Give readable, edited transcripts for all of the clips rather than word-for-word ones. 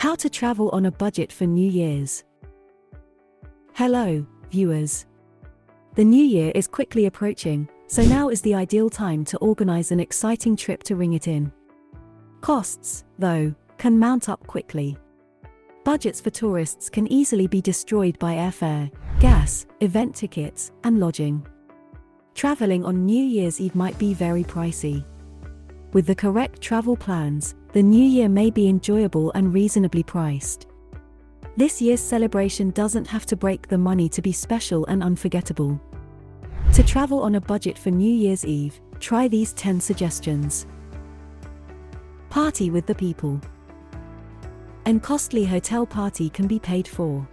How to travel on a budget for New Year's. Hello, viewers. The new year is quickly approaching, so now is the ideal time to organize an exciting trip to ring it in. Costs, though, can mount up quickly. Budgets for tourists can easily be destroyed by airfare, gas, event tickets, and lodging. Traveling on New Year's Eve might be very pricey. With the correct travel plans, the new year may be enjoyable and reasonably priced. This year's celebration doesn't have to break the money to be special and unforgettable. To travel on a budget for New Year's Eve, try these 10 suggestions. Party with the people. An costly hotel party can be paid for.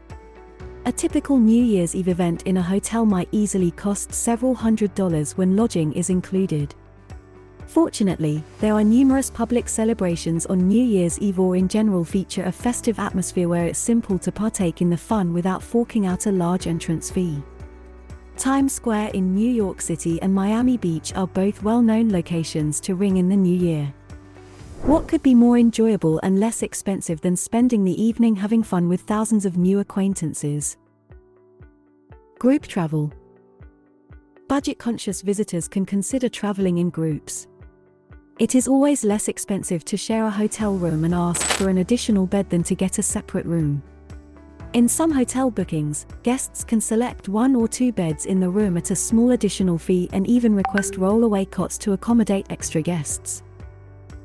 A typical New Year's Eve event in a hotel might easily cost several $100s when lodging is included. Fortunately, there are numerous public celebrations on New Year's Eve or in general feature a festive atmosphere where it's simple to partake in the fun without forking out a large entrance fee. Times Square in New York City and Miami Beach are both well-known locations to ring in the new year. What could be more enjoyable and less expensive than spending the evening having fun with thousands of new acquaintances? Group travel. Budget-conscious visitors can consider traveling in groups. It is always less expensive to share a hotel room and ask for an additional bed than to get a separate room. In some hotel bookings, guests can select 1 or 2 beds in the room at a small additional fee and even request roll-away cots to accommodate extra guests.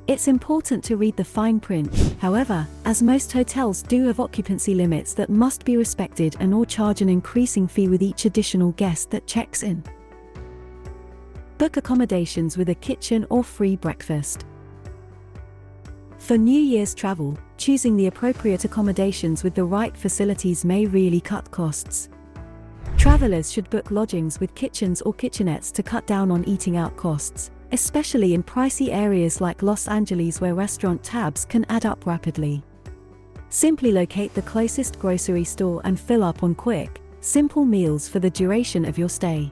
It's important to read the fine print, however, as most hotels do have occupancy limits that must be respected and/or charge an increasing fee with each additional guest that checks in. Book accommodations with a kitchen or free breakfast. For New Year's travel, choosing the appropriate accommodations with the right facilities may really cut costs. Travelers should book lodgings with kitchens or kitchenettes to cut down on eating out costs, especially in pricey areas like Los Angeles where restaurant tabs can add up rapidly. Simply locate the closest grocery store and fill up on quick, simple meals for the duration of your stay.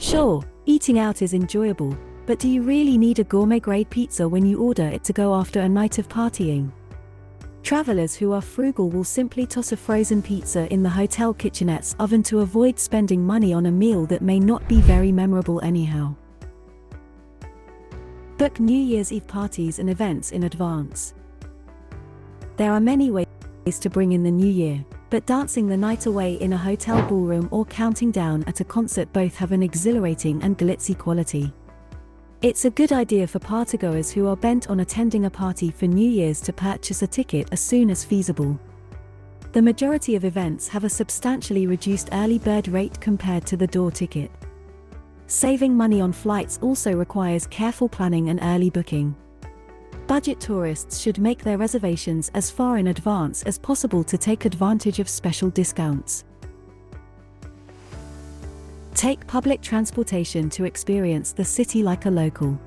Sure, eating out is enjoyable, but do you really need a gourmet-grade pizza when you order it to go after a night of partying? Travelers who are frugal will simply toss a frozen pizza in the hotel kitchenette's oven to avoid spending money on a meal that may not be very memorable anyhow. Book New Year's Eve parties and events in advance. There are many ways to bring in the new year, but dancing the night away in a hotel ballroom or counting down at a concert both have an exhilarating and glitzy quality. It's a good idea for partygoers who are bent on attending a party for New Year's to purchase a ticket as soon as feasible. The majority of events have a substantially reduced early bird rate compared to the door ticket. Saving money on flights also requires careful planning and early booking. Budget tourists should make their reservations as far in advance as possible to take advantage of special discounts. Take public transportation to experience the city like a local.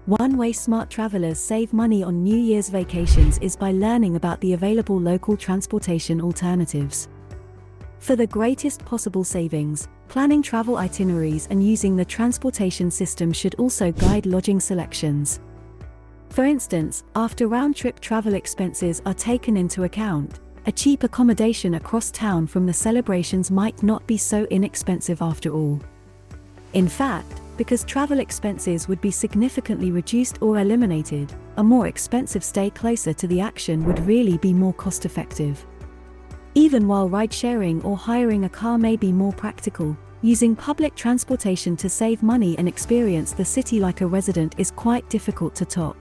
One way smart travelers save money on New Year's vacations is by learning about the available local transportation alternatives. For the greatest possible savings, planning travel itineraries and using the transportation system should also guide lodging selections. For instance, after round-trip travel expenses are taken into account, a cheap accommodation across town from the celebrations might not be so inexpensive after all. In fact, because travel expenses would be significantly reduced or eliminated, a more expensive stay closer to the action would really be more cost-effective. Even while ride-sharing or hiring a car may be more practical, using public transportation to save money and experience the city like a resident is quite difficult to top.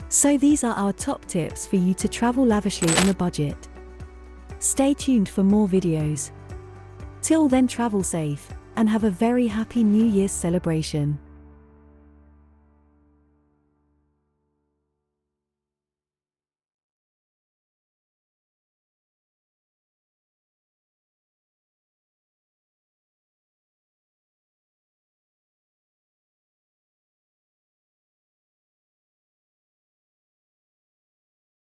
So these are our top tips for you to travel lavishly on a budget. Stay tuned for more videos. Till then, travel safe, and have a very happy New Year's celebration.